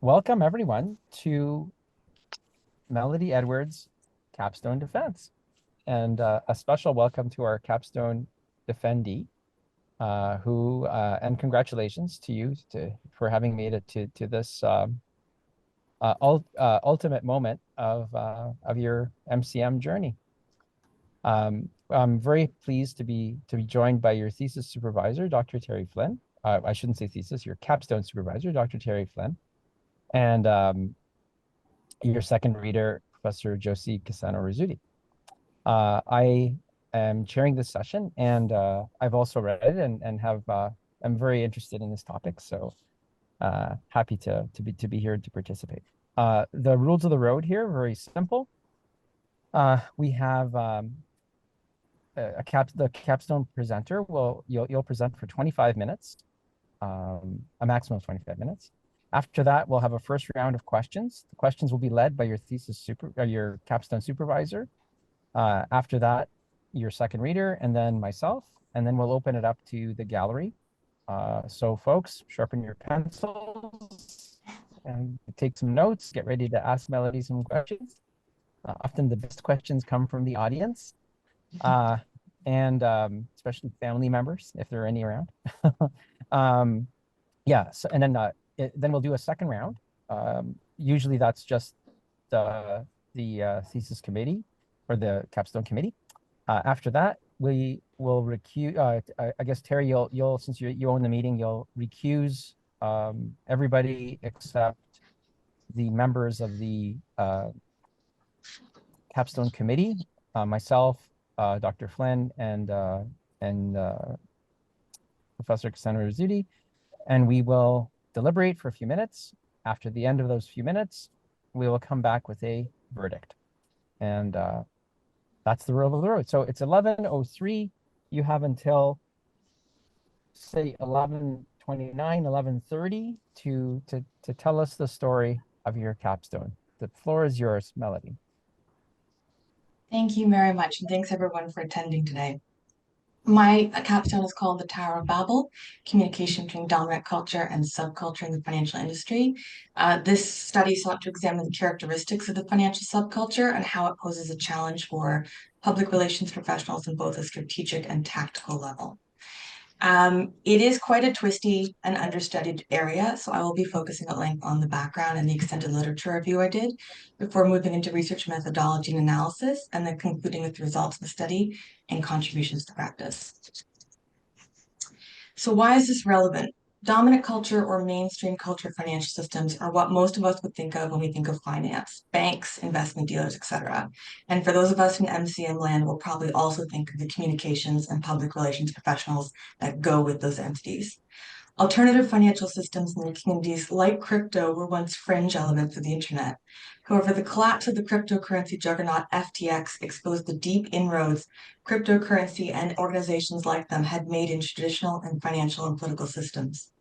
welcome everyone to Melodie Edwards' Capstone Defense, and a special welcome to our Capstone defendee, and congratulations to you for having made it to this ultimate moment of your MCM journey. I'm very pleased to be joined by your thesis supervisor, Dr. Terry Flynn. I shouldn't say thesis, your Capstone supervisor, Dr. Terry Flynn, and your second reader, Professor Josie Cassano-Rizzuti. I am chairing this session, and I've also read it and I'm very interested in this topic, so happy to be here to participate. The rules of the road here are very simple. We have the capstone presenter you'll present for 25 minutes, a maximum of 25 minutes. After that, we'll have a first round of questions. The questions will be led by your capstone supervisor. After that, your second reader, and then myself, and then we'll open it up to the gallery. So folks, sharpen your pencils and take some notes. Get ready to ask Melodie some questions. Often the best questions come from the audience, and especially family members, if there are any around. Yeah, so, and then we'll do a second round. Usually that's just the thesis committee or the capstone committee. After that, we will recuse. I guess Terry, you'll since you own the meeting, you'll recuse everybody except the members of the capstone committee, myself, Dr. Flynn, and Professor Cassano-Rizzuti, and we will deliberate for a few minutes. After the end of those few minutes, we will come back with a verdict. And that's the rule of the road. So it's 11:03. You have until, say, 11:29, 11:30 to tell us the story of your capstone. The floor is yours, Melodie. Thank you very much, and thanks everyone for attending today. My capstone is called the Tower of Babel, Communication Between Dominant Culture and Subculture in the Financial Industry. This study sought to examine the characteristics of the financial subculture and how it poses a challenge for public relations professionals in both a strategic and tactical level. It is quite a twisty and understudied area, so I will be focusing at length on the background and the extended literature review I did before moving into research methodology and analysis, and then concluding with the results of the study and contributions to practice. So why is this relevant? Dominant culture or mainstream culture financial systems are what most of us would think of when we think of finance, banks, investment dealers, etc. And for those of us in MCM land, we'll probably also think of the communications and public relations professionals that go with those entities. Alternative financial systems in their communities, like crypto, were once fringe elements of the internet. However, the collapse of the cryptocurrency juggernaut FTX exposed the deep inroads cryptocurrency and organizations like them had made in traditional and financial and political systems.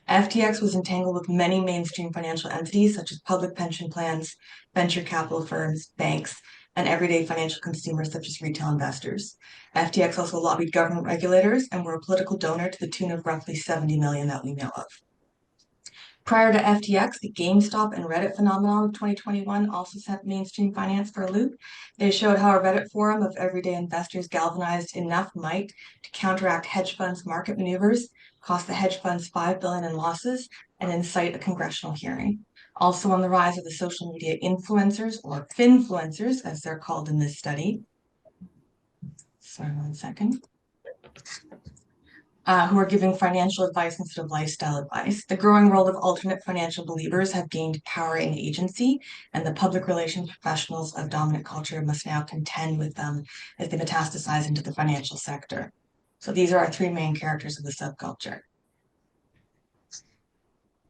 FTX was entangled with many mainstream financial entities such as public pension plans, venture capital firms, banks, and everyday financial consumers such as retail investors. FTX also lobbied government regulators and were a political donor to the tune of roughly 70 million that we know of. Prior to FTX, the GameStop and Reddit phenomenon of 2021 also sent mainstream finance for a loop. They showed how a Reddit forum of everyday investors galvanized enough might to counteract hedge funds' market maneuvers, cost the hedge funds $5 billion in losses, and incite a congressional hearing. Also on the rise are the social media influencers, or finfluencers, as they're called in this study. Sorry, 1 second. Who are giving financial advice instead of lifestyle advice. The growing role of alternate financial believers have gained power and agency, and the public relations professionals of dominant culture must now contend with them as they metastasize into the financial sector. So these are our three main characters of the subculture.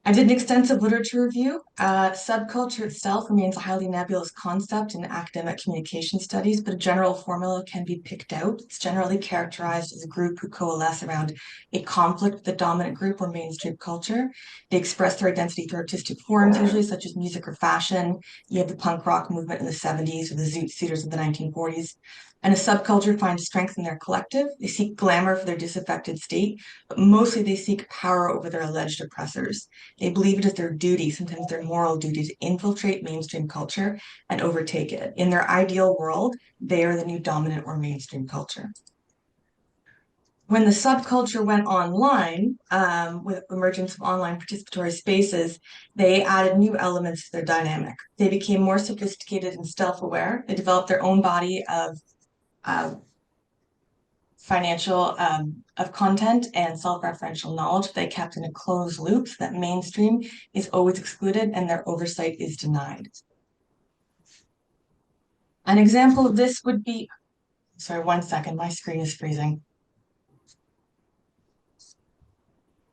I did an extensive literature review. Subculture itself remains a highly nebulous concept in academic communication studies, but a general formula can be picked out. It's generally characterized as a group who coalesce around a conflict with the dominant group or mainstream culture. They express their identity through artistic forms, usually such as music or fashion. You have the punk rock movement in the 70s or the zoot suiters of the 1940s. And a subculture finds strength in their collective. They seek glamour for their disaffected state, but mostly they seek power over their alleged oppressors. They believe it is their duty, sometimes their moral duty, to infiltrate mainstream culture and overtake it. In their ideal world, they are the new dominant or mainstream culture. When the subculture went online, with emergence of online participatory spaces, they added new elements to their dynamic. They became more sophisticated and self-aware. They developed their own body of financial of content and self-referential knowledge they kept in a closed loop so that mainstream is always excluded and their oversight is denied. An example of this would be, sorry, 1 second, my screen is freezing.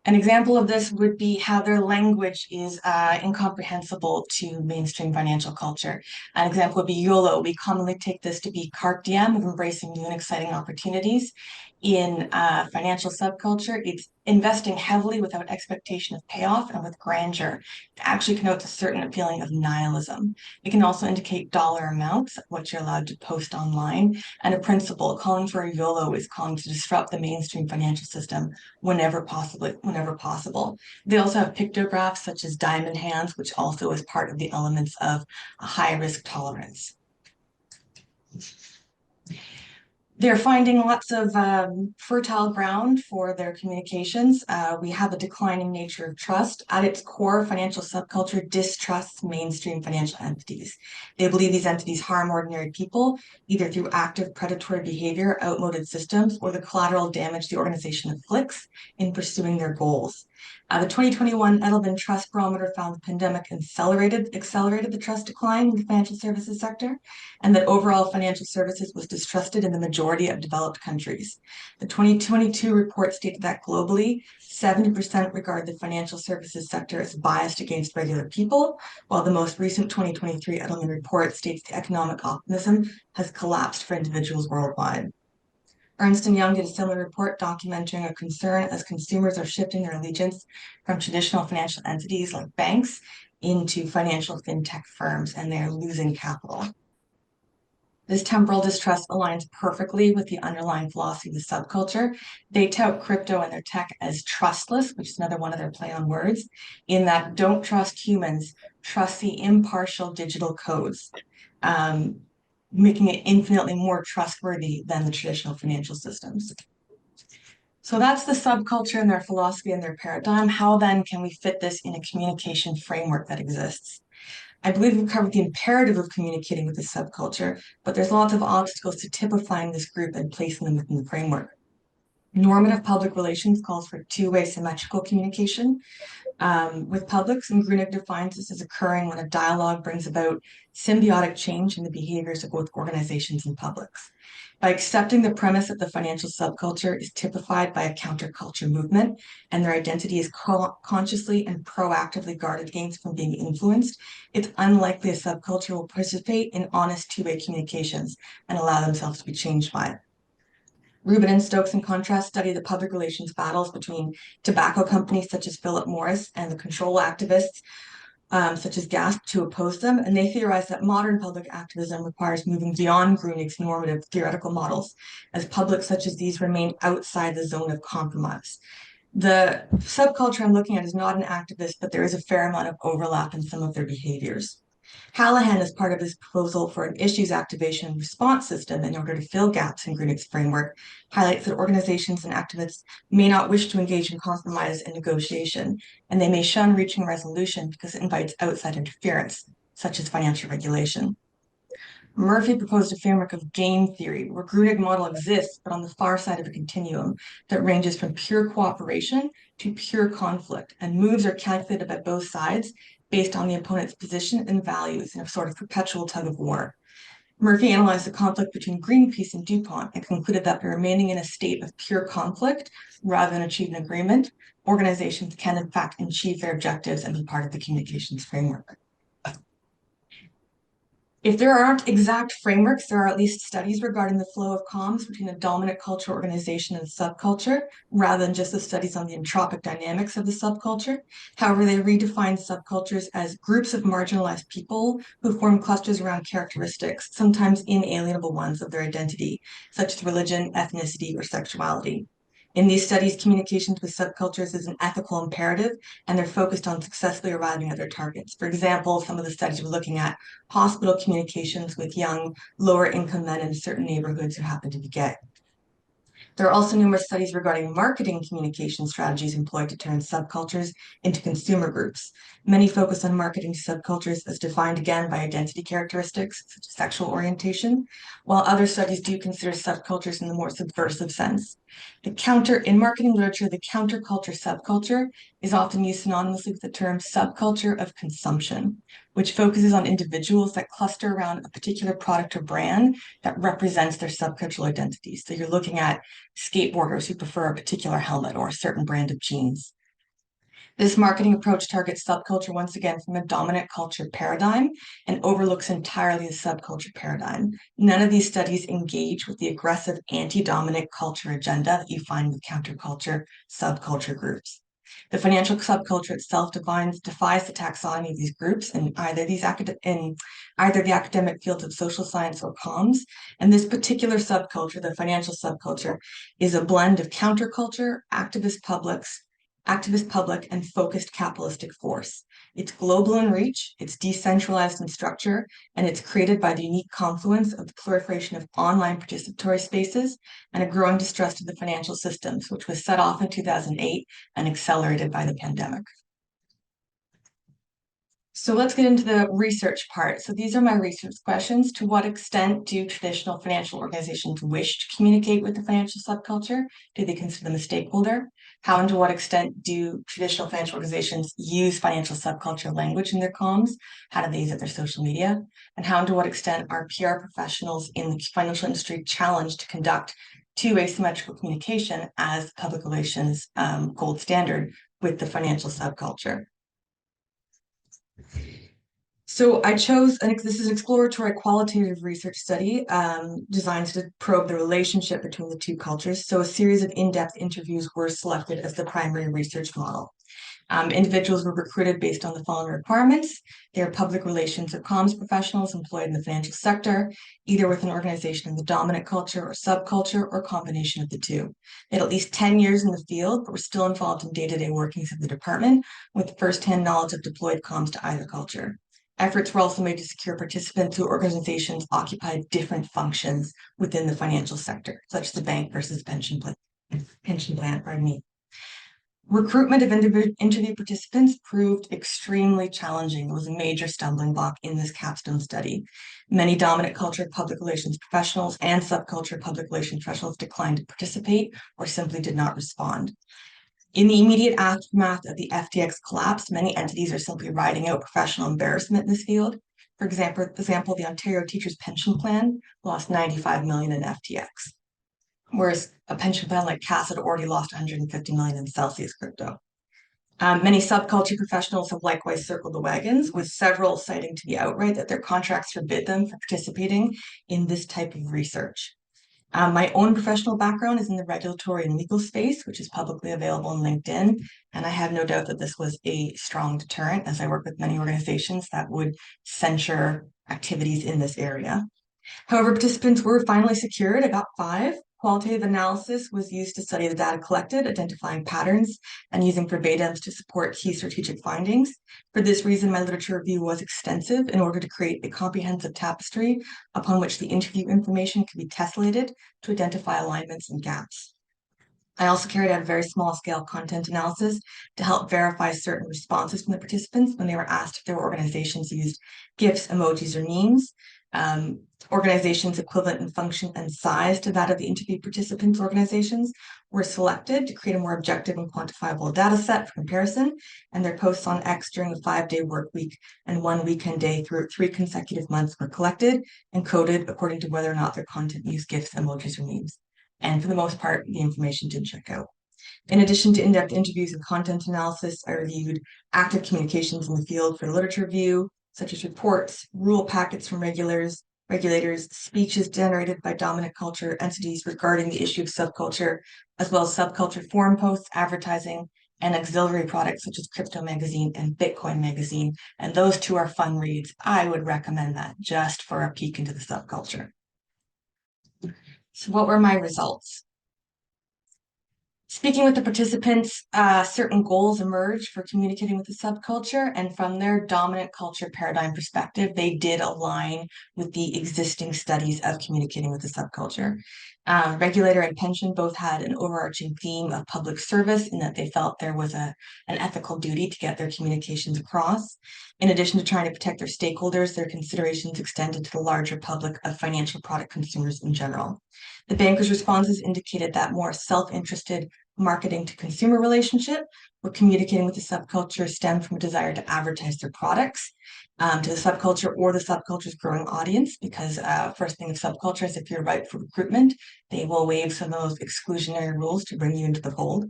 An example of this would be how their language is incomprehensible to mainstream financial culture. An example would be YOLO. We commonly take this to be carpe diem, of embracing new and exciting opportunities. In financial subculture, it's investing heavily without expectation of payoff and with grandeur. It actually connotes a certain feeling of nihilism. It can also indicate dollar amounts, what you're allowed to post online, and a principle. Calling for a YOLO is calling to disrupt the mainstream financial system whenever possible. They also have pictographs such as diamond hands, which also is part of the elements of a high risk tolerance. They're finding lots of fertile ground for their communications. We have a declining nature of trust. At its core, financial subculture distrusts mainstream financial entities. They believe these entities harm ordinary people, either through active predatory behavior, outmoded systems, or the collateral damage the organization inflicts in pursuing their goals. The 2021 Edelman Trust Barometer found the pandemic accelerated the trust decline in the financial services sector, and that overall financial services was distrusted in the majority of developed countries. The 2022 report stated that globally, 70% regard the financial services sector as biased against regular people, while the most recent 2023 Edelman report states the economic optimism has collapsed for individuals worldwide. Ernst & Young did a similar report documenting a concern as consumers are shifting their allegiance from traditional financial entities like banks into financial fintech firms, and they're losing capital. This temporal distrust aligns perfectly with the underlying philosophy of the subculture. They tout crypto and their tech as trustless, which is another one of their play on words, in that don't trust humans, trust the impartial digital codes. Making it infinitely more trustworthy than the traditional financial systems. So that's the subculture and their philosophy and their paradigm. How then can we fit this in a communication framework that exists? I believe we've covered the imperative of communicating with the subculture, but there's lots of obstacles to typifying this group and placing them within the framework. Normative public relations calls for two-way symmetrical communication with publics, and Grunig defines this as occurring when a dialogue brings about symbiotic change in the behaviors of both organizations and publics. By accepting the premise that the financial subculture is typified by a counterculture movement and their identity is consciously and proactively guarded against from being influenced, it's unlikely a subculture will participate in honest two-way communications and allow themselves to be changed by it. Rubin and Stokes, in contrast, study the public relations battles between tobacco companies such as Philip Morris and the control activists such as GASP to oppose them, and they theorize that modern public activism requires moving beyond Grunig's normative theoretical models, as publics such as these remain outside the zone of compromise. The subculture I'm looking at is not an activist, but there is a fair amount of overlap in some of their behaviors. Hallahan, as part of his proposal for an issues activation and response system in order to fill gaps in Grunig's framework, highlights that organizations and activists may not wish to engage in compromise and negotiation, and they may shun reaching resolution because it invites outside interference, such as financial regulation. Murphy proposed a framework of game theory, where Grunig model exists, but on the far side of a continuum that ranges from pure cooperation to pure conflict, and moves are calculated by both sides based on the opponent's position and values in a sort of perpetual tug of war. Murphy analyzed the conflict between Greenpeace and DuPont and concluded that by remaining in a state of pure conflict rather than achieve an agreement, organizations can in fact achieve their objectives and be part of the communications framework. If there aren't exact frameworks, there are at least studies regarding the flow of comms between a dominant culture organization and subculture, rather than just the studies on the entropic dynamics of the subculture. However, they redefine subcultures as groups of marginalized people who form clusters around characteristics, sometimes inalienable ones of their identity, such as religion, ethnicity, or sexuality. In these studies, communications with subcultures is an ethical imperative, and they're focused on successfully arriving at their targets. For example, some of the studies we're looking at hospital communications with young, lower income men in certain neighborhoods who happen to be gay. There are also numerous studies regarding marketing communication strategies employed to turn subcultures into consumer groups. Many focus on marketing subcultures as defined again by identity characteristics, such as sexual orientation, while other studies do consider subcultures in the more subversive sense. In marketing literature, the counterculture subculture is often used synonymously with the term subculture of consumption, which focuses on individuals that cluster around a particular product or brand that represents their subcultural identity. So you're looking at skateboarders who prefer a particular helmet or a certain brand of jeans. This marketing approach targets subculture once again from a dominant culture paradigm and overlooks entirely the subculture paradigm. None of these studies engage with the aggressive anti-dominant culture agenda that you find with counterculture subculture groups. The financial subculture itself defies the taxonomy of these groups in either the academic fields of social science or comms. And this particular subculture, the financial subculture, is a blend of counterculture, activist public, and focused capitalistic force. It's global in reach, it's decentralized in structure, and it's created by the unique confluence of the proliferation of online participatory spaces and a growing distrust of the financial systems, which was set off in 2008 and accelerated by the pandemic. So let's get into the research part. So these are my research questions. To what extent do traditional financial organizations wish to communicate with the financial subculture? Do they consider them a stakeholder? How and to what extent do traditional financial organizations use financial subculture language in their comms? How do they use it in their social media? And how and to what extent are PR professionals in the financial industry challenged to conduct two-way symmetrical communication as public relations gold standard with the financial subculture? So I chose, this is an exploratory qualitative research study designed to probe the relationship between the two cultures. So a series of in-depth interviews were selected as the primary research model. Individuals were recruited based on the following requirements. They are public relations or comms professionals employed in the financial sector, either with an organization in the dominant culture or subculture, or a combination of the two. They had at least 10 years in the field, but were still involved in day-to-day workings of the department with firsthand knowledge of deployed comms to either culture. Efforts were also made to secure participants whose organizations occupied different functions within the financial sector, such as the bank versus pension plan. Recruitment of interview participants proved extremely challenging. It was a major stumbling block in this capstone study. Many dominant culture public relations professionals and subculture public relations professionals declined to participate or simply did not respond. In the immediate aftermath of the FTX collapse, many entities are simply riding out professional embarrassment in this field. For example, the Ontario Teachers Pension Plan lost $95 million in FTX, whereas a pension plan like CAS had already lost $150 million in Celsius crypto. Many subculture professionals have likewise circled the wagons, with several citing to the outright that their contracts forbid them from participating in this type of research. My own professional background is in the regulatory and legal space, which is publicly available on LinkedIn, and I have no doubt that this was a strong deterrent, as I work with many organizations that would censure activities in this area. However, participants were finally secured. I got 5. Qualitative analysis was used to study the data collected, identifying patterns, and using verbatims to support key strategic findings. For this reason, my literature review was extensive in order to create a comprehensive tapestry upon which the interview information could be tessellated to identify alignments and gaps. I also carried out a very small-scale content analysis to help verify certain responses from the participants when they were asked if their organizations used GIFs, emojis, or memes. Organizations equivalent in function and size to that of the interviewed participants' organizations were selected to create a more objective and quantifiable data set for comparison, and their posts on X during the 5-day work week and 1 weekend day through 3 consecutive months were collected and coded according to whether or not their content used GIFs, emojis, or memes. And for the most part, the information did check out. In addition to in-depth interviews and content analysis, I reviewed active communications in the field for literature review, such as reports, rule packets from regulators, speeches generated by dominant culture entities regarding the issue of subculture, as well as subculture forum posts, advertising, and auxiliary products such as Crypto Magazine and Bitcoin Magazine. And those two are fun reads. I would recommend that just for a peek into the subculture. So what were my results? Speaking with the participants, certain goals emerged for communicating with the subculture, and from their dominant culture paradigm perspective, they did align with the existing studies of communicating with the subculture. Regulator and pension both had an overarching theme of public service in that they felt there was an ethical duty to get their communications across. In addition to trying to protect their stakeholders, their considerations extended to the larger public of financial product consumers in general. The bankers' responses indicated that more self-interested marketing to consumer relationship or communicating with the subculture stemmed from a desire to advertise their products to the subculture or the subculture's growing audience, because first thing of subculture is if you're ripe for recruitment, they will waive some of those exclusionary rules to bring you into the fold.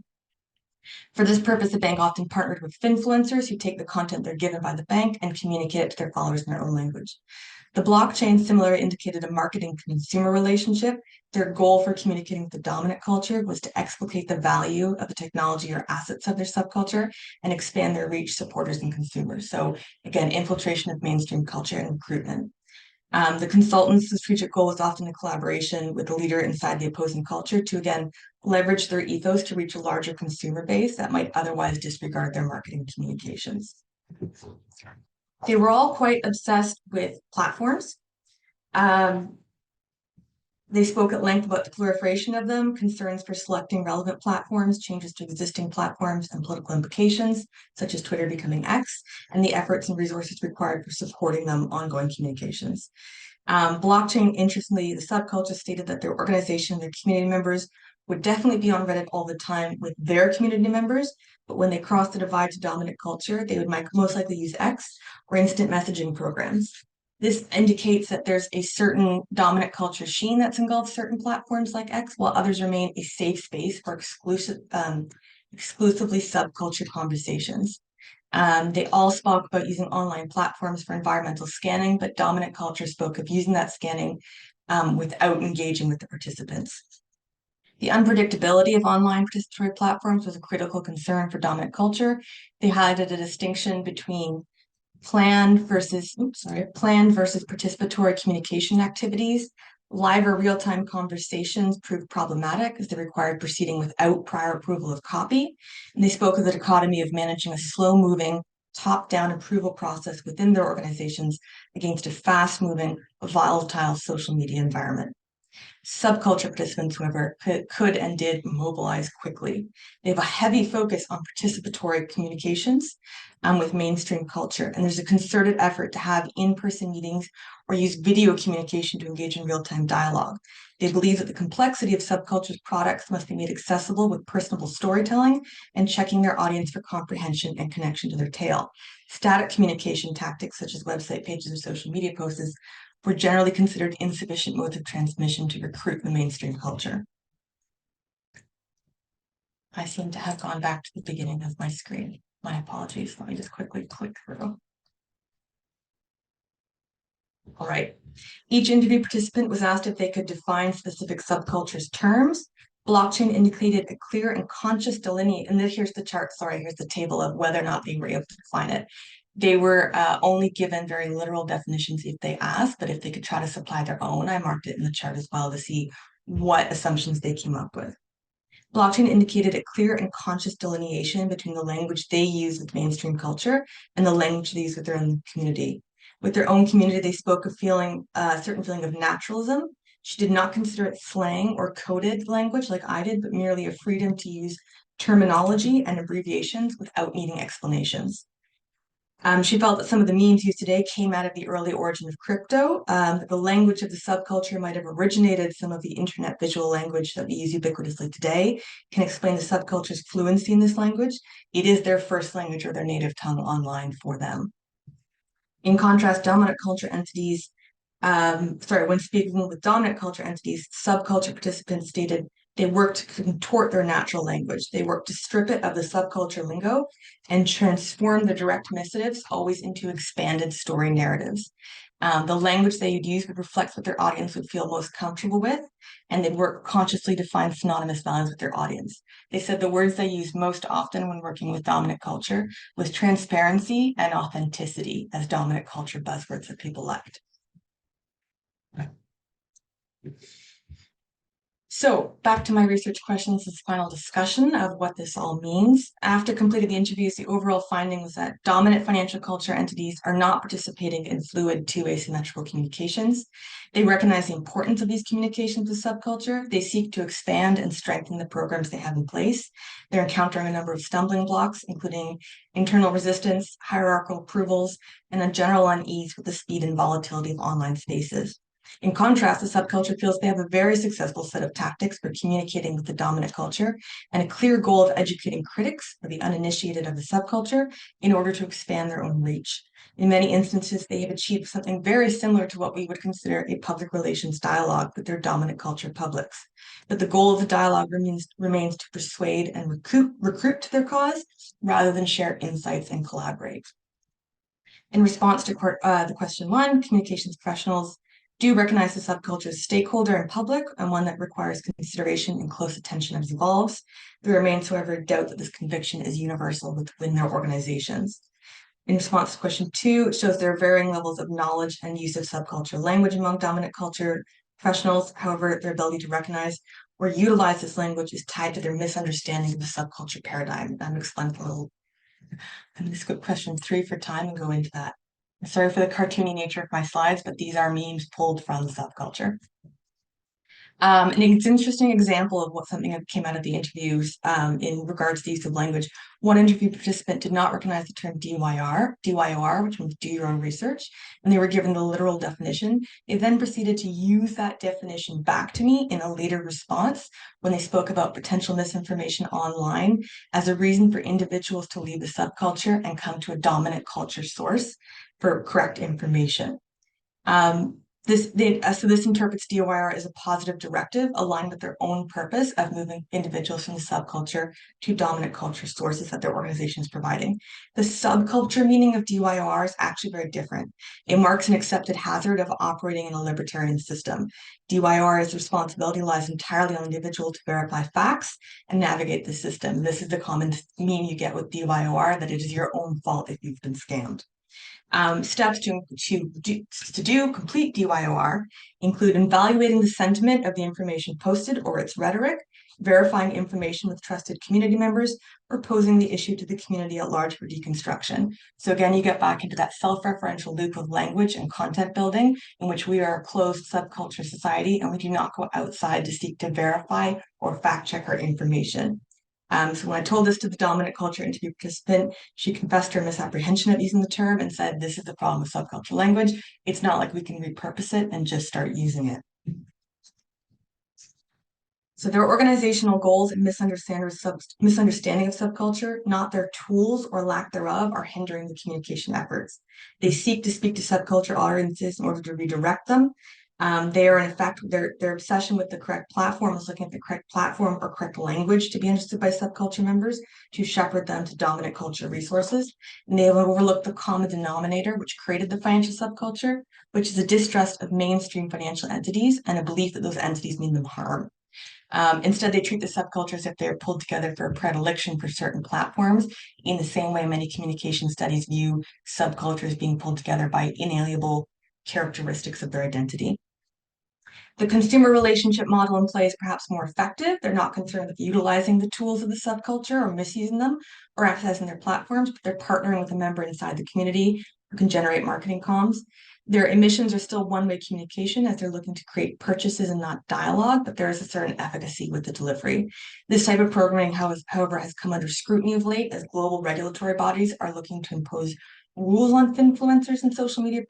For this purpose, the bank often partnered with finfluencers who take the content they're given by the bank and communicate it to their followers in their own language. The blockchain similarly indicated a marketing consumer relationship. Their goal for communicating with the dominant culture was to explicate the value of the technology or assets of their subculture and expand their reach, supporters, and consumers. So again, infiltration of mainstream culture and recruitment. The consultants' strategic goal was often a collaboration with the leader inside the opposing culture to, again, leverage their ethos to reach a larger consumer base that might otherwise disregard their marketing communications. They were all quite obsessed with platforms. They spoke at length about the proliferation of them, concerns for selecting relevant platforms, changes to existing platforms, and political implications, such as Twitter becoming X, and the efforts and resources required for supporting them ongoing communications. Blockchain, interestingly, the subculture stated that their organization and their community members would definitely be on Reddit all the time with their community members, but when they crossed the divide to dominant culture, they would most likely use X or instant messaging programs. This indicates that there's a certain dominant culture sheen that's engulfed certain platforms like X, while others remain a safe space for exclusively subculture conversations. They all spoke about using online platforms for environmental scanning, but dominant culture spoke of using that scanning without engaging with the participants. The unpredictability of online participatory platforms was a critical concern for dominant culture. They highlighted a distinction between planned versus participatory communication activities. Live or real-time conversations proved problematic as they required proceeding without prior approval of copy. And they spoke of the dichotomy of managing a slow-moving, top-down approval process within their organizations against a fast-moving, volatile social media environment. Subculture participants, however, could and did mobilize quickly. They have a heavy focus on participatory communications with mainstream culture, and there's a concerted effort to have in-person meetings or use video communication to engage in real-time dialogue. They believe that the complexity of subculture's products must be made accessible with personable storytelling and checking their audience for comprehension and connection to their tale. Static communication tactics such as website pages or social media posts were generally considered insufficient modes of transmission to recruit the mainstream culture. I seem to have gone back to the beginning of my screen. My apologies. Let me just quickly click through. All right. Each interview participant was asked if they could define specific subcultures terms. Blockchain indicated a clear and conscious delineation. And here's the chart. Sorry, here's the table of whether or not they were able to define it. They were only given very literal definitions if they asked, but if they could try to supply their own, I marked it in the chart as well to see what assumptions they came up with. Blockchain indicated a clear and conscious delineation between the language they use with mainstream culture and the language they use with their own community. With their own community, they spoke of feeling a certain feeling of naturalism. She did not consider it slang or coded language like I did, but merely a freedom to use terminology and abbreviations without needing explanations. She felt that some of the memes used today came out of the early origin of crypto. The language of the subculture might have originated some of the internet visual language that we use ubiquitously today, can explain the subculture's fluency in this language. It is their first language or their native tongue online for them. In contrast, dominant culture entities, when speaking with dominant culture entities, subculture participants stated They work to contort their natural language. They work to strip it of the subculture lingo and transform the direct missives always into expanded story narratives. The language they would use would reflect what their audience would feel most comfortable with, and they'd work consciously to find synonymous values with their audience. They said the words they used most often when working with dominant culture was transparency and authenticity as dominant culture buzzwords that people liked. So back to my research questions, this final discussion of what this all means. After completing the interviews, the overall finding was that dominant financial culture entities are not participating in fluid two-way symmetrical communications. They recognize the importance of these communications with subculture. They seek to expand and strengthen the programs they have in place. They're encountering a number of stumbling blocks, including internal resistance, hierarchical approvals, and a general unease with the speed and volatility of online spaces. In contrast, the subculture feels they have a very successful set of tactics for communicating with the dominant culture and a clear goal of educating critics or the uninitiated of the subculture in order to expand their own reach. In many instances, they have achieved something very similar to what we would consider a public relations dialogue with their dominant culture publics. But the goal of the dialogue remains to persuade and recruit to their cause rather than share insights and collaborate. In response to the question one, communications professionals do recognize the subculture as a stakeholder in public and one that requires consideration and close attention as it evolves. There remains, however, doubt that this conviction is universal within their organizations. In response to question two, it shows there are varying levels of knowledge and use of subculture language among dominant culture professionals. However, their ability to recognize or utilize this language is tied to their misunderstanding of the subculture paradigm. I'm explaining a little. I'm going to skip question three for time and go into that. Sorry for the cartoony nature of my slides, but these are memes pulled from the subculture. And it's an interesting example of something that came out of the interviews in regards to the use of language. One interview participant did not recognize the term DYOR, which means do your own research, and they were given the literal definition. They then proceeded to use that definition back to me in a later response when they spoke about potential misinformation online as a reason for individuals to leave the subculture and come to a dominant culture source for correct information. So this interprets DYR as a positive directive aligned with their own purpose of moving individuals from the subculture to dominant culture sources that their organization is providing. The subculture meaning of DYR is actually very different. It marks an accepted hazard of operating in a libertarian system. DYR's responsibility lies entirely on the individual to verify facts and navigate the system. This is the common meme you get with DYR, that it is your own fault if you've been scammed. Steps to complete DYOR include evaluating the sentiment of the information posted or its rhetoric, verifying information with trusted community members, or posing the issue to the community at large for deconstruction. So again, you get back into that self-referential loop of language and content building in which we are a closed subculture society and we do not go outside to seek to verify or fact check our information. So when I told this to the dominant culture interview participant, she confessed her misapprehension of using the term and said, this is the problem with subculture language. It's not like we can repurpose it and just start using it. So their organizational goals and misunderstanding of subculture, not their tools or lack thereof, are hindering the communication efforts. They seek to speak to subculture audiences in order to redirect them. They are, in fact, their obsession with the correct platform is looking at the correct platform or correct language to be understood by subculture members to shepherd them to dominant culture resources. And they have overlooked the common denominator which created the financial subculture, which is a distrust of mainstream financial entities and a belief that those entities mean them harm. Instead, they treat the subculture as if they're pulled together for a predilection for certain platforms, in the same way many communication studies view subcultures being pulled together by inalienable characteristics of their identity. The consumer relationship model in play is perhaps more effective. They're not concerned with utilizing the tools of the subculture or misusing them or accessing their platforms, but they're partnering with a member inside the community who can generate marketing comms. Their emissions are still one-way communication as they're looking to create purchases and not dialogue, but there is a certain efficacy with the delivery. This type of programming, however, has come under scrutiny of late as global regulatory bodies are looking to impose rules on finfluencers and social media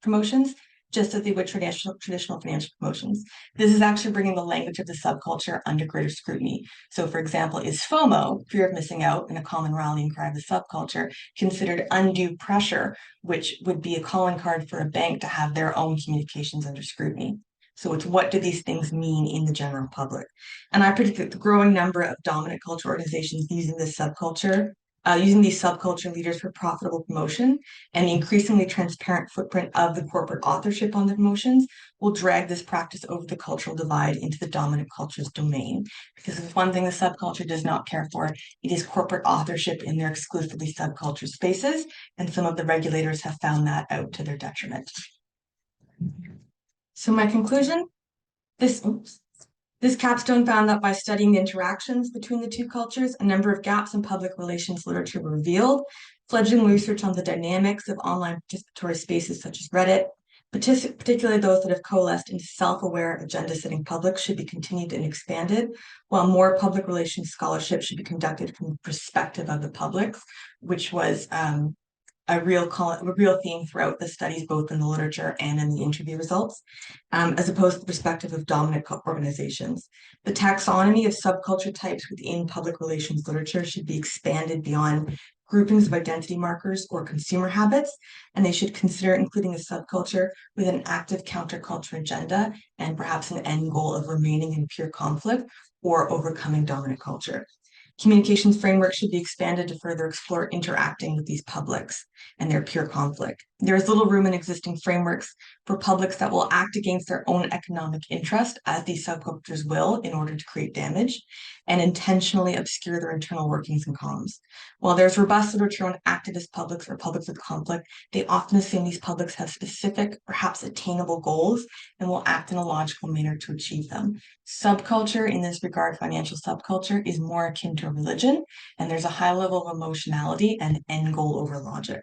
promotions, just as they would traditional financial promotions. This is actually bringing the language of the subculture under greater scrutiny. So for example, is FOMO, fear of missing out, and a common rallying cry of the subculture, considered undue pressure, which would be a calling card for a bank to have their own communications under scrutiny? So it's what do these things mean in the general public? And I predict that the growing number of dominant culture organizations using this subculture, using these subculture leaders for profitable promotion and the increasingly transparent footprint of the corporate authorship on the promotions will drag this practice over the cultural divide into the dominant culture's domain. Because if one thing the subculture does not care for, it is corporate authorship in their exclusively subculture spaces, and some of the regulators have found that out to their detriment. So my conclusion, this capstone found that by studying the interactions between the two cultures, a number of gaps in public relations literature were revealed. Fledgling research on the dynamics of online participatory spaces such as Reddit, particularly those that have coalesced into self-aware agenda-setting publics, should be continued and expanded, while more public relations scholarship should be conducted from the perspective of the publics, which was a real theme throughout the studies, both in the literature and in the interview results, as opposed to the perspective of dominant organizations. The taxonomy of subculture types within public relations literature should be expanded beyond groupings of identity markers or consumer habits, and they should consider including a subculture with an active counterculture agenda and perhaps an end goal of remaining in pure conflict or overcoming dominant culture. Communications framework should be expanded to further explore interacting with these publics and their pure conflict. There is little room in existing frameworks for publics that will act against their own economic interest, as these subcultures will, in order to create damage, and intentionally obscure their internal workings and comms. While there's robust literature on activist publics or publics with conflict, they often assume these publics have specific, perhaps attainable goals, and will act in a logical manner to achieve them. Subculture, in this regard, financial subculture, is more akin to religion, and there's a high level of emotionality and end goal over logic.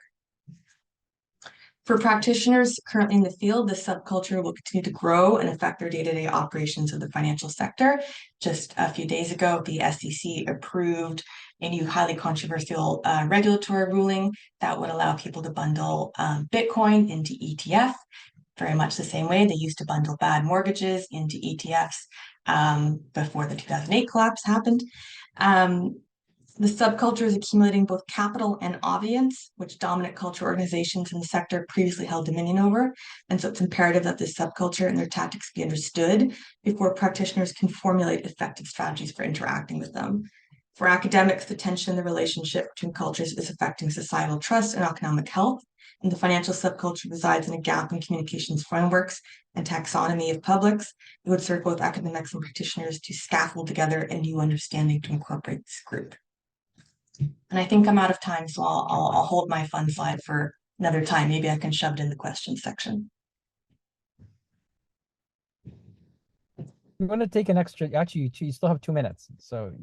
For practitioners currently in the field, the subculture will continue to grow and affect their day-to-day operations of the financial sector. Just a few days ago, the SEC approved a new highly controversial regulatory ruling that would allow people to bundle Bitcoin into ETF, very much the same way they used to bundle bad mortgages into ETFs before the 2008 collapse happened. The subculture is accumulating both capital and audience, which dominant culture organizations in the sector previously held dominion over. And so it's imperative that this subculture and their tactics be understood before practitioners can formulate effective strategies for interacting with them. For academics, the tension in the relationship between cultures is affecting societal trust and economic health. And the financial subculture resides in a gap in communications frameworks and taxonomy of publics. It would serve both academics and practitioners to scaffold together a new understanding to incorporate this group. And I think I'm out of time, so I'll hold my fun slide for another time. Maybe I can shove it in the questions section. I'm going to take an extra, actually, you still have 2 minutes. So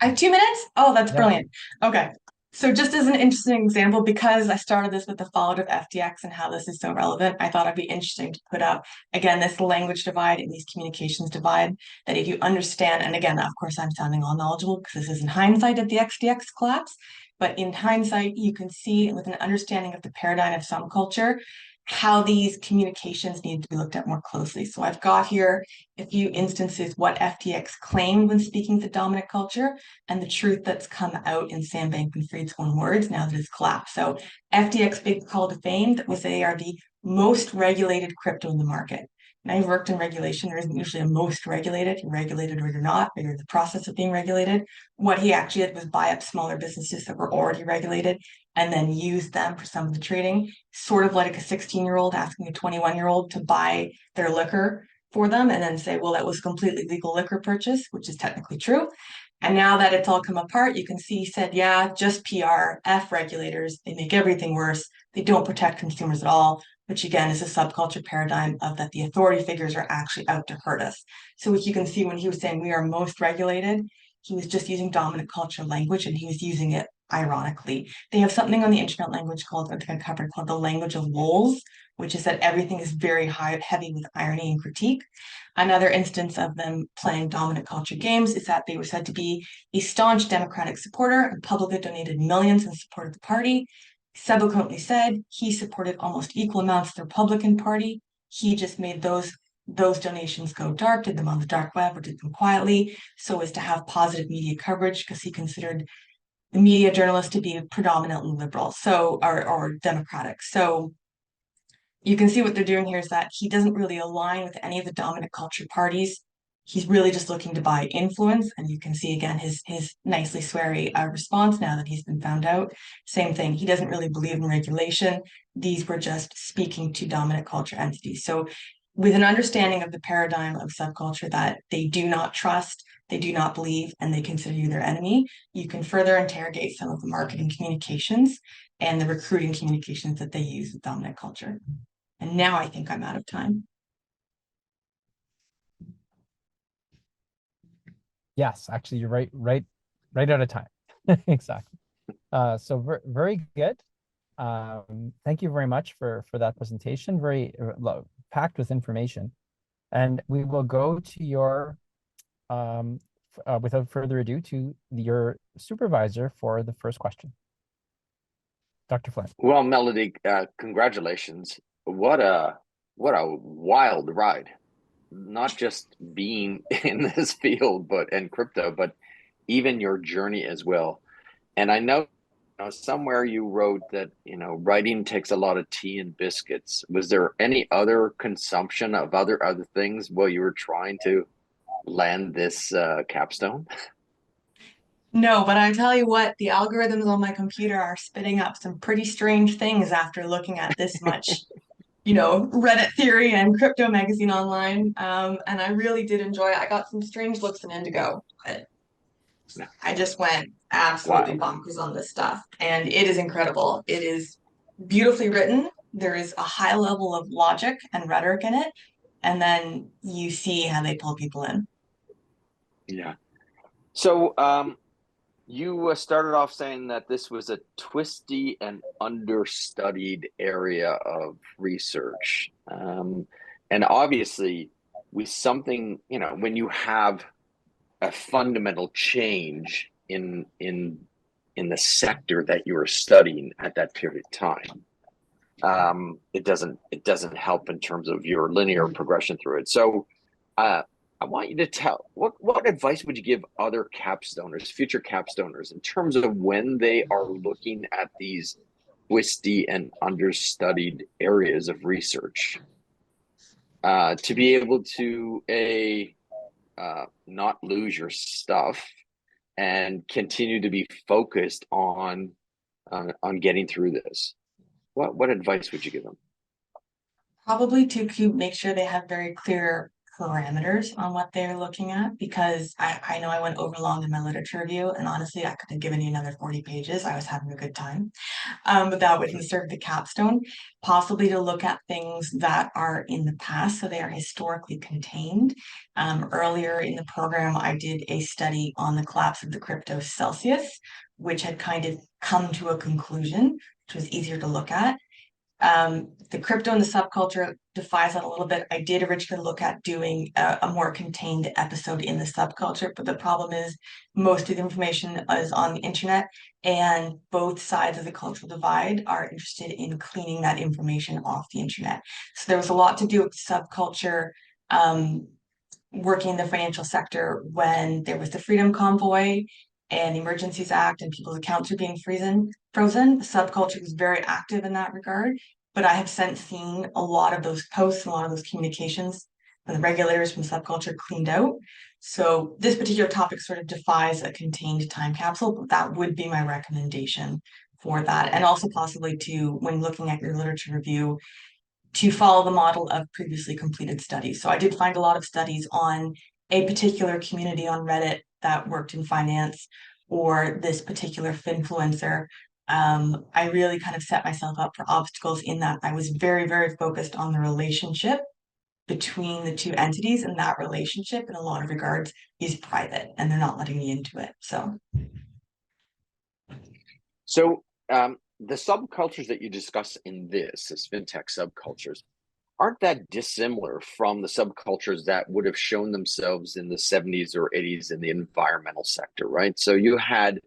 I have 2 minutes? Oh, that's Yeah. brilliant. Okay. So just as an interesting example, because I started this with the fallout of FTX and how this is so relevant, I thought it'd be interesting to put up, again, this language divide and these communications divide, that if you understand, and again, of course, I'm sounding all knowledgeable because this is in hindsight of the XDX collapse, but in hindsight, you can see with an understanding of the paradigm of some culture, how these communications need to be looked at more closely. So I've got here a few instances what FTX claimed when speaking to dominant culture and the truth that's come out in Sam Bankman-Fried's own words now that it's collapsed. So FTX big call to fame that was they are the most regulated crypto in the market. Now you've worked in regulation, there isn't usually a most regulated, you're regulated or you're not, or you're in the process of being regulated. What he actually did was buy up smaller businesses that were already regulated and then use them for some of the trading, sort of like a 16-year-old asking a 21-year-old to buy their liquor for them and then say, well, that was completely legal liquor purchase, which is technically true. And now that it's all come apart, you can see he said, yeah, just PR, F regulators, they make everything worse. They don't protect consumers at all, which again is a subculture paradigm of that the authority figures are actually out to hurt us. So what you can see when he was saying we are most regulated, he was just using dominant culture language and he was using it ironically. They have something on the internet language called, I think I covered, called the language of lulz, which is that everything is very heavy with irony and critique. Another instance of them playing dominant culture games is that they were said to be a staunch Democratic supporter and publicly donated millions in support of the party. Subsequently said he supported almost equal amounts of the Republican Party. He just made those donations go dark, did them on the dark web or did them quietly so as to have positive media coverage because he considered the media journalists to be predominantly liberal, so or democratic. So you can see what they're doing here is that he doesn't really align with any of the dominant culture parties. He's really just looking to buy influence, and you can see again his nicely sweary response now that he's been found out. Same thing. He doesn't really believe in regulation. These were just speaking to dominant culture entities. So, with an understanding of the paradigm of subculture that they do not trust, they do not believe, and they consider you their enemy, you can further interrogate some of the marketing communications and the recruiting communications that they use with dominant culture. And now I think I'm out of time. Yes, actually, you're right out of time. Exactly. So very good. Thank you very much for that presentation. Very packed with information. And we will go to your, without further ado, to your supervisor for the first question. Dr. Flynn. Well, Melodie, congratulations. What a wild ride. Not just being in this field, and crypto, but even your journey as well. And I know, somewhere you wrote that, writing takes a lot of tea and biscuits. Was there any other consumption of other things while you were trying to land this capstone? No, but I tell you what, the algorithms on my computer are spitting up some pretty strange things after looking at this much, Reddit theory and crypto magazine online. And I really did enjoy it. I got some strange looks in Indigo, but I just went absolutely bonkers on this stuff. And it is incredible. It is beautifully written. There is a high level of logic and rhetoric in it. And then you see how they pull people in. Yeah. So, you started off saying that this was a twisty and understudied area of research. And obviously, with something, when you have a fundamental change in the sector that you were studying at that period of time, it doesn't help in terms of your linear progression through it. So, I want you to tell what advice would you give other capstoners, future capstoners, in terms of when they are looking at these twisty and understudied areas of research, to be able to not lose your stuff and continue to be focused on getting through this? What advice would you give them? Probably to make sure they have very clear parameters on what they're looking at, because I know I went over long in my literature review, and honestly, I could have given you another 40 pages. I was having a good time. But that wouldn't serve the capstone. Possibly to look at things that are in the past, so they are historically contained. Earlier in the program, I did a study on the collapse of the crypto Celsius, which had kind of come to a conclusion, which was easier to look at. The crypto and the subculture defies that a little bit. I did originally look at doing a more contained episode in the subculture, but the problem is most of the information is on the internet, and both sides of the cultural divide are interested in cleaning that information off the internet. So there was a lot to do with subculture, working in the financial sector when there was the Freedom Convoy and the Emergencies Act, and people's accounts were being frozen. The subculture was very active in that regard. But I have since seen a lot of those posts, a lot of those communications from the regulators from subculture cleaned out. So this particular topic sort of defies a contained time capsule, but that would be my recommendation for that. And also possibly to, when looking at your literature review, to follow the model of previously completed studies. So I did find a lot of studies on a particular community on Reddit that worked in finance, or this particular finfluencer. I really kind of set myself up for obstacles in that I was very, very focused on the relationship between the two entities, and that relationship in a lot of regards is private, and they're not letting me into it. So the subcultures that you discuss in this fintech subcultures, aren't that dissimilar from the subcultures that would have shown themselves in the 70s or 80s in the environmental sector, right? So you had,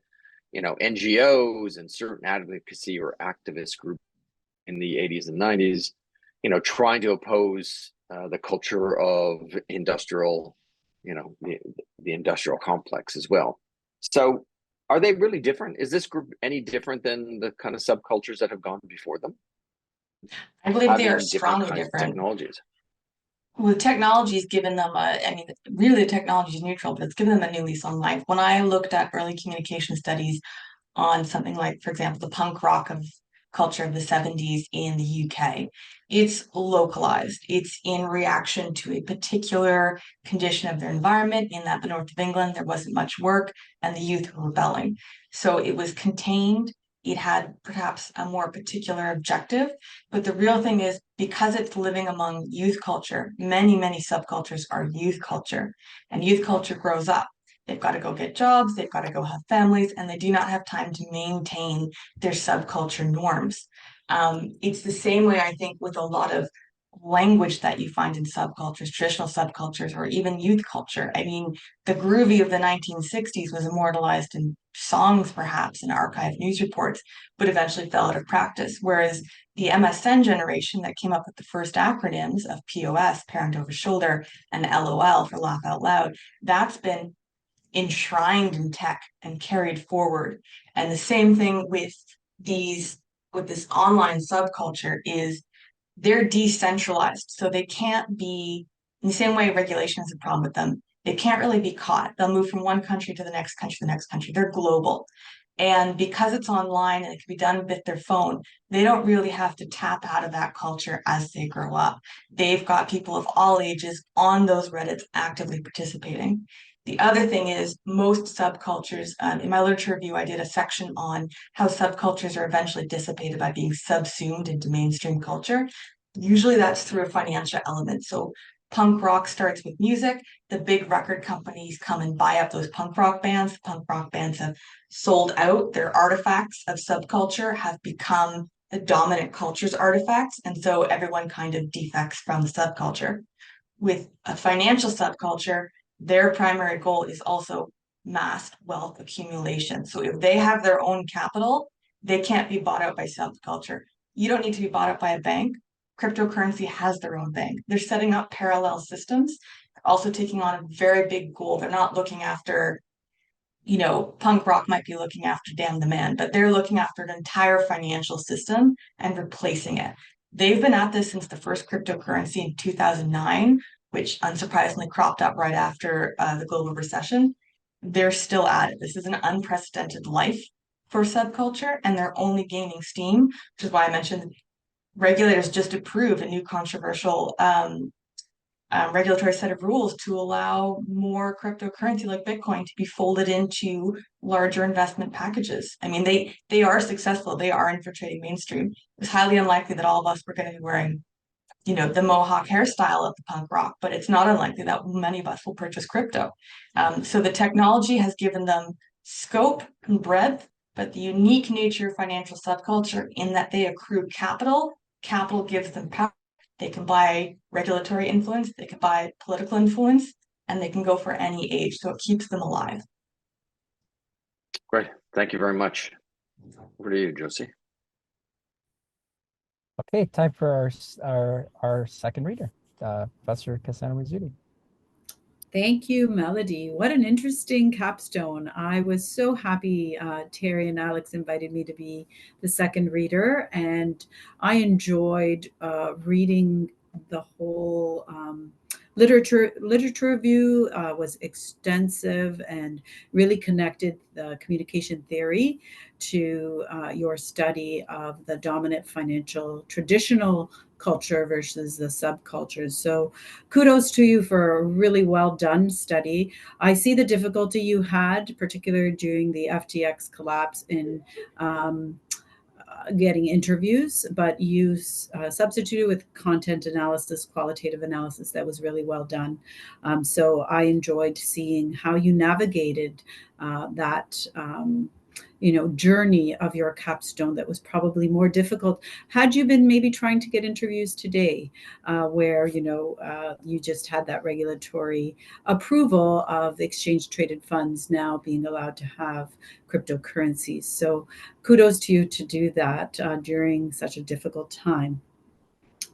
NGOs and certain advocacy or activist groups in the 80s and 90s, trying to oppose the culture of industrial, the industrial complex as well. So are they really different? Is this group any different than the kind of subcultures that have gone before them? I believe they are having different strongly kinds of different. technologies? Well, the technology's given them really the technology is neutral, but it's given them a new lease on life. When I looked at early communication studies on something like, for example, the punk rock of culture of the 70s in the UK. It's localized. It's in reaction to a particular condition of their environment. In that the north of England, there wasn't much work and the youth were rebelling. So it was contained. It had perhaps a more particular objective. But the real thing is because it's living among youth culture, many subcultures are youth culture. And youth culture grows up. They've got to go get jobs, they've got to go have families, and they do not have time to maintain their subculture norms. It's the same way, I think, with a lot of language that you find in subcultures, traditional subcultures, or even youth culture. I mean, the groovy of the 1960s was immortalized in songs, perhaps, and archived news reports, but eventually fell out of practice. Whereas the MSN generation that came up with the first acronyms of POS, parent over shoulder, and LOL for laugh out loud, that's been enshrined in tech and carried forward. And the same thing with this online subculture is they're decentralized. So they can't be in the same way regulation is a problem with them. They can't really be caught. They'll move from one country to the next country, to the next country. They're global. And because it's online and it can be done with their phone, they don't really have to tap out of that culture as they grow up. They've got people of all ages on those Reddits actively participating. The other thing is most subcultures, in my literature review, I did a section on how subcultures are eventually dissipated by being subsumed into mainstream culture. Usually that's through a financial element. So punk rock starts with music. The big record companies come and buy up those punk rock bands. The punk rock bands have sold out. Their artifacts of subculture have become the dominant culture's artifacts. And so everyone kind of defects from the subculture. With a financial subculture, their primary goal is also mass wealth accumulation. So if they have their own capital, they can't be bought out by subculture. You don't need to be bought out by a bank. Cryptocurrency has their own bank. They're setting up parallel systems, also taking on a very big goal. They're not looking after, punk rock might be looking after Damn the Man, but they're looking after an entire financial system and replacing it. They've been at this since the first cryptocurrency in 2009, which unsurprisingly cropped up right after the global recession. They're still at it. This is an unprecedented life for subculture, and they're only gaining steam, which is why I mentioned regulators just approved a new controversial regulatory set of rules to allow more cryptocurrency like Bitcoin to be folded into larger investment packages. I mean, they are successful. They are infiltrating mainstream. It's highly unlikely that all of us were going to be wearing, the Mohawk hairstyle of the punk rock, but it's not unlikely that many of us will purchase crypto. So the technology has given them scope and breadth, but the unique nature of financial subculture in that they accrue capital. Capital gives them power. They can buy regulatory influence, they can buy political influence, and they can go for any age. So it keeps them alive. Great. Thank you very much. Over to you, Josie. Okay, time for our second reader, Professor Cassandra Rizzuti. Thank you, Melodie. What an interesting capstone. I was so happy Terry and Alex invited me to be the second reader, and I enjoyed reading the whole literature review. Was extensive and really connected the communication theory to your study of the dominant financial traditional culture versus the subcultures. So kudos to you for a really well done study. I see the difficulty you had, particularly during the FTX collapse, in getting interviews, but you substituted with content analysis, qualitative analysis. That was really well done. So I enjoyed seeing how you navigated that journey of your capstone that was probably more difficult had you been maybe trying to get interviews today, where you just had that regulatory approval of exchange traded funds now being allowed to have cryptocurrencies. So kudos to you to do that during such a difficult time.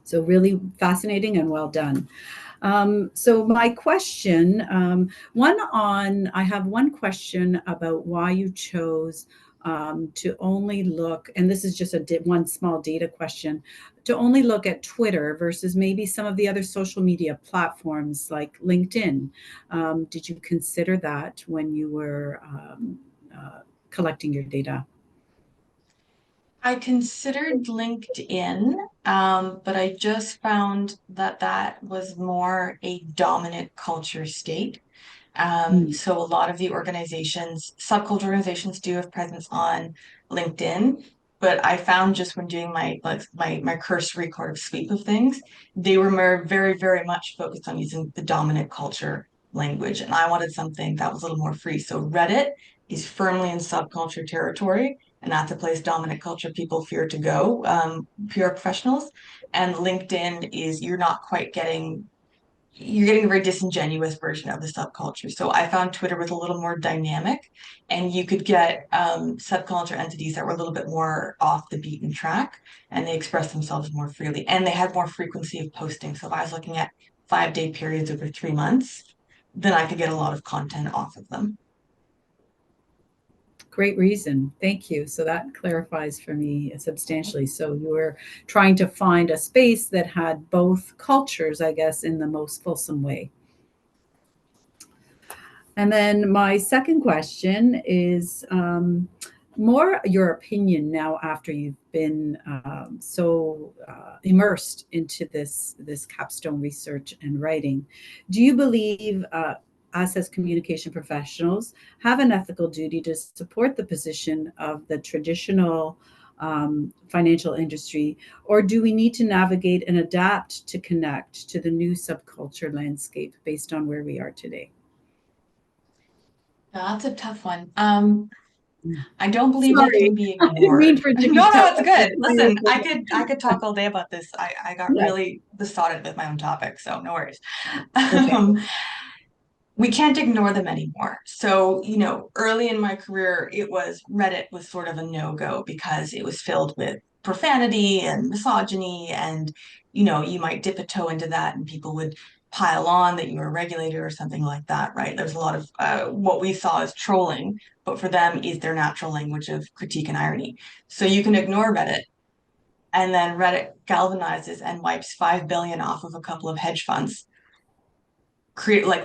So really fascinating and well done. So my question, I have one question about why you chose to only look, and this is just one small data question, to only look at Twitter versus maybe some of the other social media platforms like LinkedIn? Did you consider that when you were collecting your data? I considered LinkedIn, but I just found that that was more a dominant culture state. So a lot of the organizations, subculture organizations, do have presence on LinkedIn, but I found just when doing my cursory kind of sweep of things, they were very, very much focused on using the dominant culture language, and I wanted something that was a little more free. So Reddit is firmly in subculture territory, and that's a place dominant culture people fear to go, PR professionals. And LinkedIn is you're getting a very disingenuous version of the subculture. So I found Twitter was a little more dynamic, and you could get subculture entities that were a little bit more off the beaten track, and they expressed themselves more freely, and they had more frequency of posting. So if I was looking at 5-day periods over 3 months, then I could get a lot of content off of them. Great reason. Thank you. So that clarifies for me substantially. So you were trying to find a space that had both cultures, I guess, in the most fulsome way. And then my second question is more your opinion now after you've been so immersed into this capstone research and writing. Do you believe us as communication professionals have an ethical duty to support the position of the traditional financial industry, or do we need to navigate and adapt to connect to the new subculture landscape based on where we are today? That's a tough one. I don't believe that Sorry. can be I didn't mean ignored. for it to be No, tough. it's good. Listen, I could talk all day about this. I got Yeah. really besotted with my own topic, so no worries. Okay. We can't ignore them anymore. So, early in my career, Reddit was sort of a no-go because it was filled with profanity and misogyny, and you might dip a toe into that and people would pile on that you were a regulator or something like that, right? There's a lot of what we saw as trolling, but for them is their natural language of critique and irony. So you can ignore Reddit, and then Reddit galvanizes and wipes 5 billion off of a couple of hedge funds,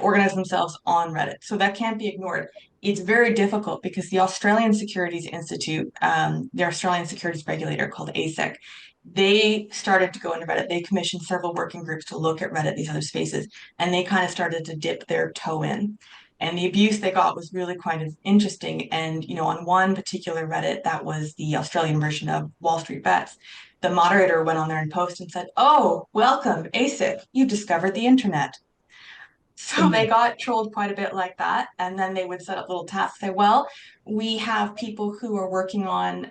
organize themselves on Reddit. So that can't be ignored. It's very difficult because the Australian Securities Institute, the Australian securities regulator called ASIC, they started to go into Reddit. They commissioned several working groups to look at Reddit, these other spaces, and they kind of started to dip their toe in. And the abuse they got was really quite interesting. And, on one particular Reddit, that was the Australian version of Wall Street Bets, the moderator went on there and posted and said, "Oh, welcome, ASIC, you discovered the internet." So they got trolled quite a bit like that. And then they would set up little tasks, say, well, we have people who are working on,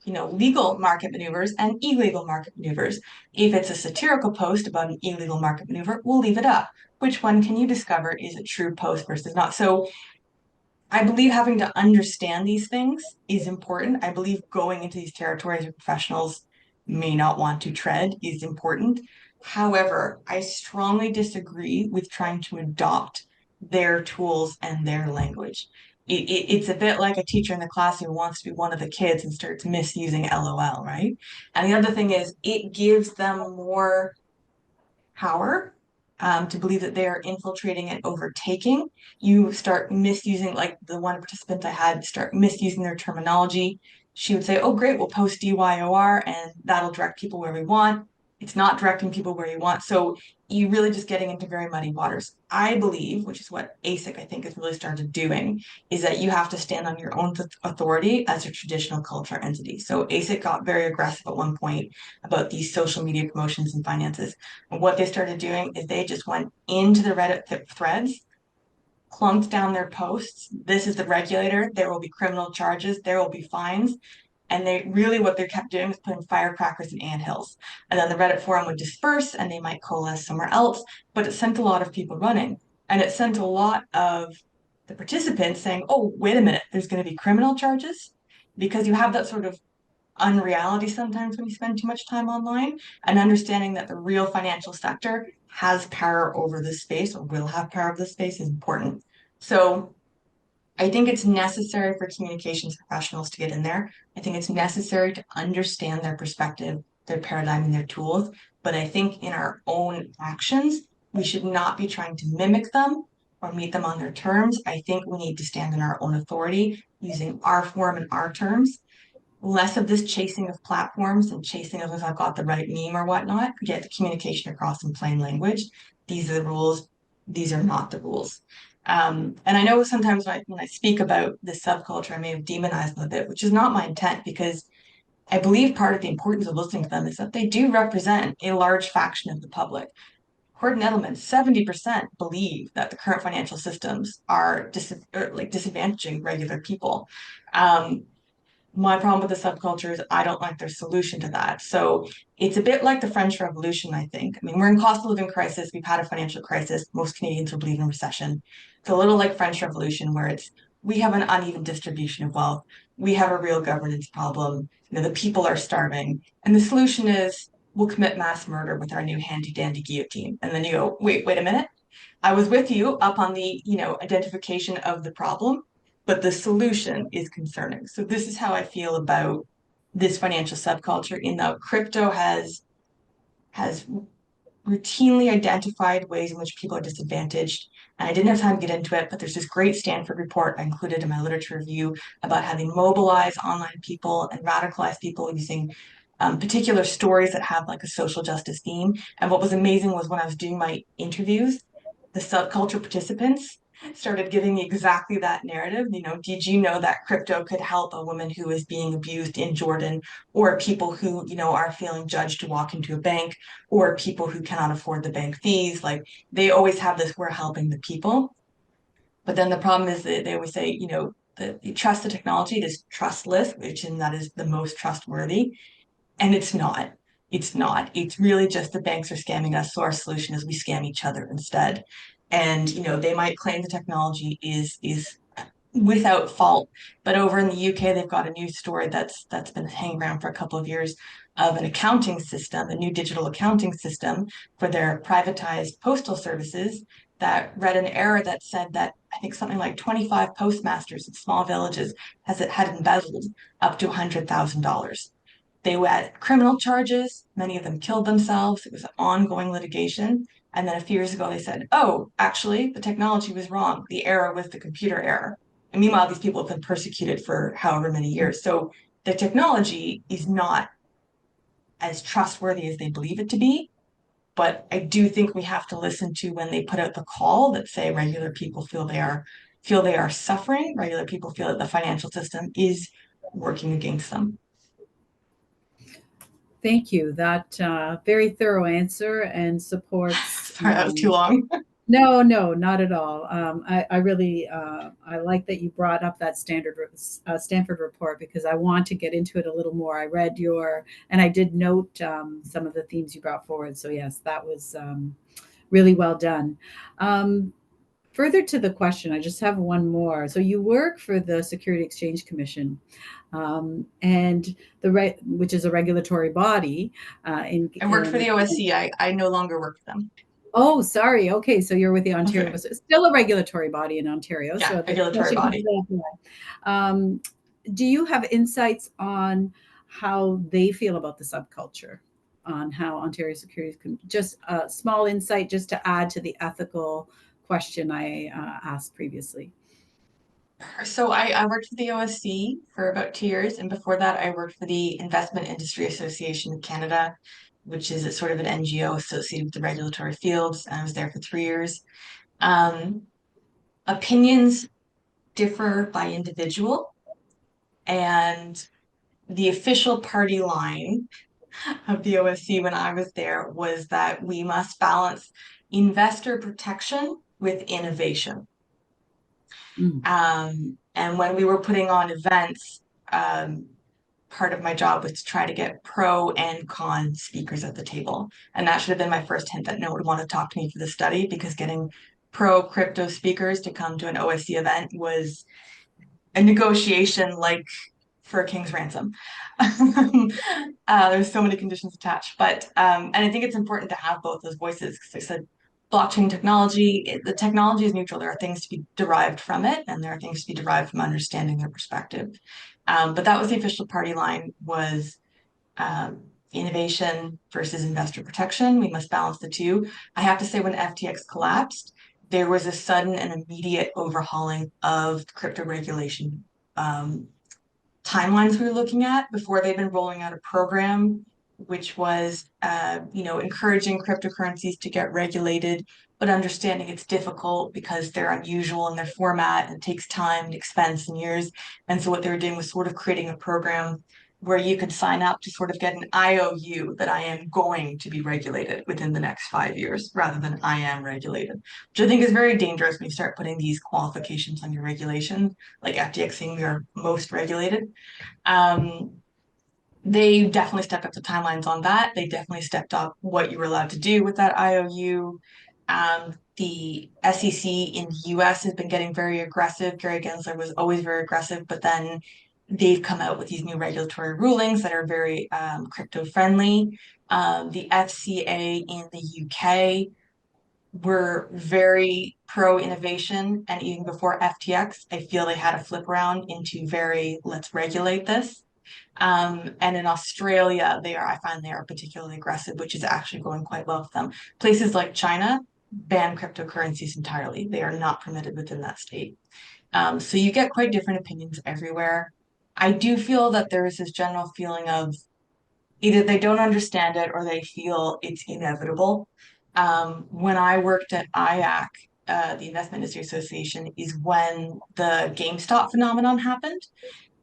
legal market maneuvers and illegal market maneuvers. If it's a satirical post about an illegal market maneuver, we'll leave it up. Which one can you discover is a true post versus not? So I believe having to understand these things is important. I believe going into these territories where professionals may not want to tread is important. However, I strongly disagree with trying to adopt their tools and their language. It's a bit like a teacher in the class who wants to be one of the kids and starts misusing LOL, right? And the other thing is it gives them more power to believe that they are infiltrating and overtaking. You start misusing, like the one participant I had start misusing their terminology. She would say, "Oh, great, we'll post DYOR and that'll direct people where we want." It's not directing people where you want. So you really just getting into very muddy waters. I believe, which is what ASIC I think has really started doing, is that you have to stand on your own authority as a traditional culture entity. So ASIC got very aggressive at one point about these social media promotions and finances. And what they started doing is they just went into the Reddit threads, clunked down their posts. This is the regulator. There will be criminal charges. There will be fines. And what they kept doing was putting firecrackers in anthills. And then the Reddit forum would disperse and they might coalesce somewhere else. But it sent a lot of people running. And it sent a lot of the participants saying, "Oh, wait a minute, there's going to be criminal charges." Because you have that sort of unreality sometimes when you spend too much time online, and understanding that the real financial sector has power over this space or will have power over this space is important. So I think it's necessary for communications professionals to get in there. I think it's necessary to understand their perspective, their paradigm, and their tools. But I think in our own actions, we should not be trying to mimic them or meet them on their terms. I think we need to stand in our own authority using our form and our terms. Less of this chasing of platforms and chasing of if I've got the right meme or whatnot, get the communication across in plain language. These are the rules. These are not the rules. And I know sometimes when I speak about this subculture, I may have demonized them a bit, which is not my intent, because I believe part of the importance of listening to them is that they do represent a large faction of the public. According to Edelman, 70% believe that the current financial systems are disadvantaging regular people. My problem with the subculture is I don't like their solution to that. So it's a bit like the French Revolution, I think. I mean, we're in cost of living crisis. We've had a financial crisis. Most Canadians will believe in recession. It's a little like French Revolution, where we have an uneven distribution of wealth. We have a real governance problem. The people are starving. And the solution is we'll commit mass murder with our new handy dandy guillotine. And then you go, wait a minute. I was with you up on the, identification of the problem, but the solution is concerning. So this is how I feel about this financial subculture, in that crypto has routinely identified ways in which people are disadvantaged. And I didn't have time to get into it, but there's this great Stanford report I included in my literature review about how they mobilize online people and radicalize people using particular stories that have like a social justice theme. And what was amazing was when I was doing my interviews, the subculture participants started giving me exactly that narrative. Did you know that crypto could help a woman who is being abused in Jordan, or people who, are feeling judged to walk into a bank, or people who cannot afford the bank fees? Like, they always have this, we're helping the people. But then the problem is that they always say, you trust the technology, it is trustless, that is the most trustworthy. And it's not. It's not. It's really just the banks are scamming us. So our solution is we scam each other instead. And they might claim the technology is without fault, but over in the UK they've got a news story that's been hanging around for a couple of years, of an accounting system, a new digital accounting system for their privatized postal services, that read an error that said that I think something like 25 postmasters in small villages had embezzled up to $100,000. They had criminal charges. Many of them killed themselves. It was ongoing litigation. And then a few years ago, they said, oh, actually, the technology was wrong. The error was the computer error. And meanwhile, these people have been persecuted for however many years. So the technology is not as trustworthy as they believe it to be. But I do think we have to listen to when they put out the call that say regular people feel they are suffering. Regular people feel that the financial system is working against them. Thank you. That very thorough answer and supports. Sorry, that was too long. No, not at all. I really I like that you brought up that Stanford report, because I want to get into it a little more. I read and I did note some of the themes you brought forward. So yes, that was really well done. Further to the question, I just have one more. So you work for the Security Exchange Commission, and which is a regulatory body. I worked for the OSC. I no longer work for them. Oh, sorry. Okay, so you're with the Ontario. Okay. So it's still a regulatory body in Ontario. Yeah, so regulatory body. Do you have insights on how they feel about the subculture, on how Ontario Securities can, just a small insight just to add to the ethical question I asked previously? So I worked for the OSC for about 2 years, and before that I worked for the Investment Industry Association of Canada, which is a sort of an NGO associated with the regulatory fields. I was there for 3 years. Opinions differ by individual, and the official party line of the OSC when I was there was that we must balance investor protection with innovation. And when we were putting on events, part of my job was to try to get pro and con speakers at the table. And that should have been my first hint that no one would want to talk to me for the study, because getting pro crypto speakers to come to an OSC event was a negotiation like for a king's ransom. There's so many conditions attached, but and I think it's important to have both those voices, because I said blockchain technology, the technology is neutral. There are things to be derived from it, and there are things to be derived from understanding their perspective. But that was the official party line, was innovation versus investor protection. We must balance the two. I have to say, when FTX collapsed, there was a sudden and immediate overhauling of crypto regulation timelines we were looking at. Before, they've been rolling out a program which was, encouraging cryptocurrencies to get regulated, but understanding it's difficult because they're unusual in their format and it takes time and expense and years. And so what they were doing was sort of creating a program where you could sign up to sort of get an IOU that I am going to be regulated within the next 5 years, rather than I am regulated, which I think is very dangerous when you start putting these qualifications on your regulation, like FTX saying we are most regulated. They definitely stepped up the timelines on that. They definitely stepped up what you were allowed to do with that IOU. The SEC in the US has been getting very aggressive. Gary Gensler was always very aggressive, but then they've come out with these new regulatory rulings that are very crypto friendly. The FCA in the UK were very pro innovation, and even before FTX, I feel they had a flip around into very, let's regulate this. And in Australia, I find they are particularly aggressive, which is actually going quite well for them. Places like China ban cryptocurrencies entirely. They are not permitted within that state. So you get quite different opinions everywhere. I do feel that there is this general feeling of either they don't understand it or they feel it's inevitable. When I worked at IAC, the Investment Industry Association, is when the GameStop phenomenon happened.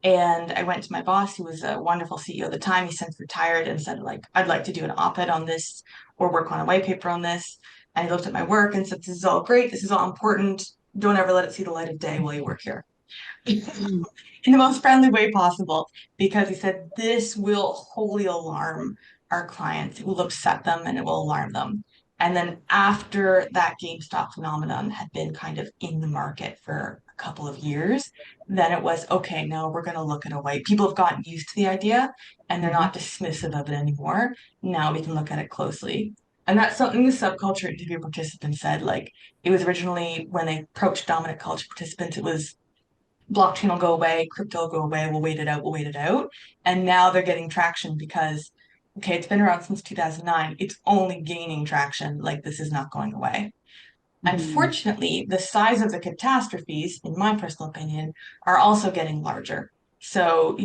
And I went to my boss, who was a wonderful CEO at the time. He since retired, and said, like, I'd like to do an op-ed on this or work on a white paper on this. And he looked at my work and said, this is all great. This is all important. Don't ever let it see the light of day while you work here. In the most friendly way possible, because he said, this will wholly alarm our clients. It will upset them and it will alarm them. And then after that GameStop phenomenon had been kind of in the market for a couple of years, then it was, okay, no, we're going to look at a way. People have gotten used to the idea and they're not dismissive of it anymore. Now we can look at it closely. And that's something the subculture interview participants said. Like, it was originally, when they approached dominant culture participants, it was blockchain will go away, crypto will go away, we'll wait it out, we'll wait it out. And now they're getting traction because, okay, it's been around since 2009. It's only gaining traction. Like, this is not going away. Unfortunately, the size of the catastrophes, in my personal opinion, are also getting larger. So,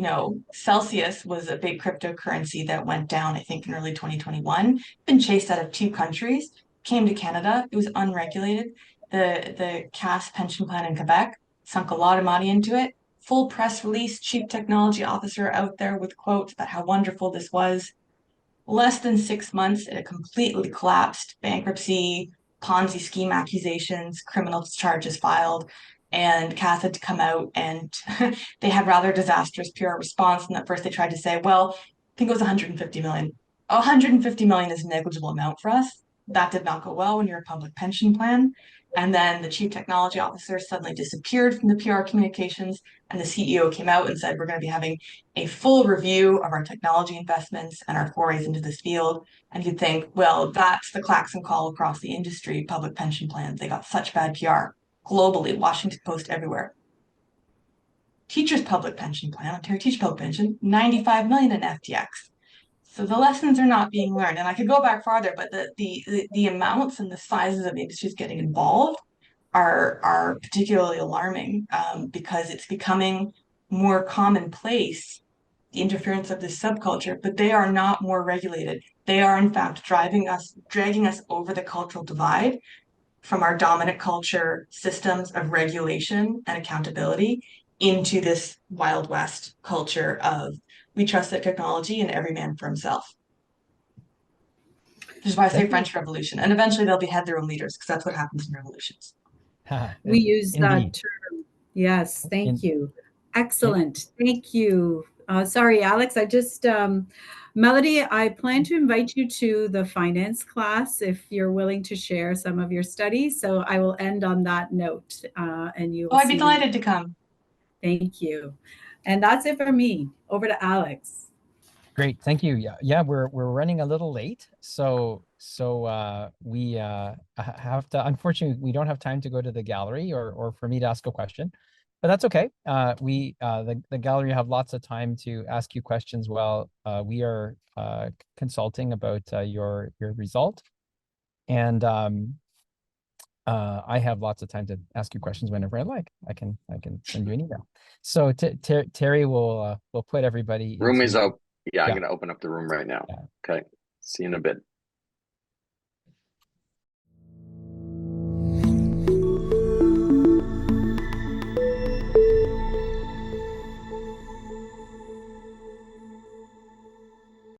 Celsius was a big cryptocurrency that went down, I think, in early 2021, been chased out of 2 countries, came to Canada. It was unregulated. The CAS pension plan in Quebec sunk a lot of money into it. Full press release, chief technology officer out there with quotes about how wonderful this was. Less than 6 months, it completely collapsed. Bankruptcy, Ponzi scheme accusations, criminal charges filed, and CAS had to come out, and they had rather disastrous PR response. And at first they tried to say, well, I think it was 150 million. 150 million is a negligible amount for us. That did not go well when you're a public pension plan. And then the chief technology officer suddenly disappeared from the PR communications, and the CEO came out and said, we're going to be having a full review of our technology investments and our forays into this field. And you'd think, well, that's the klaxon call across the industry, public pension plans. They got such bad PR globally, Washington Post everywhere. Teachers' public pension plan, Ontario Teacher Public Pension, 95 million in FTX. So the lessons are not being learned. And I could go back farther, but the amounts and the sizes of the industries getting involved are particularly alarming, because it's becoming more commonplace, the interference of this subculture, but they are not more regulated. They are, in fact, dragging us over the cultural divide from our dominant culture systems of regulation and accountability into this Wild West culture of we trust the technology and every man for himself. Which is why I say French Revolution. And eventually they'll behead their own leaders, because that's what happens in revolutions. We use that Indeed. term. Yes, thank you. Excellent. Thank you. Sorry, Alex, Melodie, I plan to invite you to the finance class if you're willing to share some of your studies. So I will end on that note, and you will I'd be delighted to come. Thank you. And that's it for me. Over to Alex. Great, thank you. Yeah, we're running a little late, so we have to, unfortunately, we don't have time to go to the gallery or for me to ask a question, but that's okay. The gallery have lots of time to ask you questions while we are consulting about your result. And I have lots of time to ask you questions whenever I like. I can send you an email. So Terry will put everybody Room is into, up. Yeah, I'm yeah. going to open up the room right now. Yeah. Okay. See you in a bit.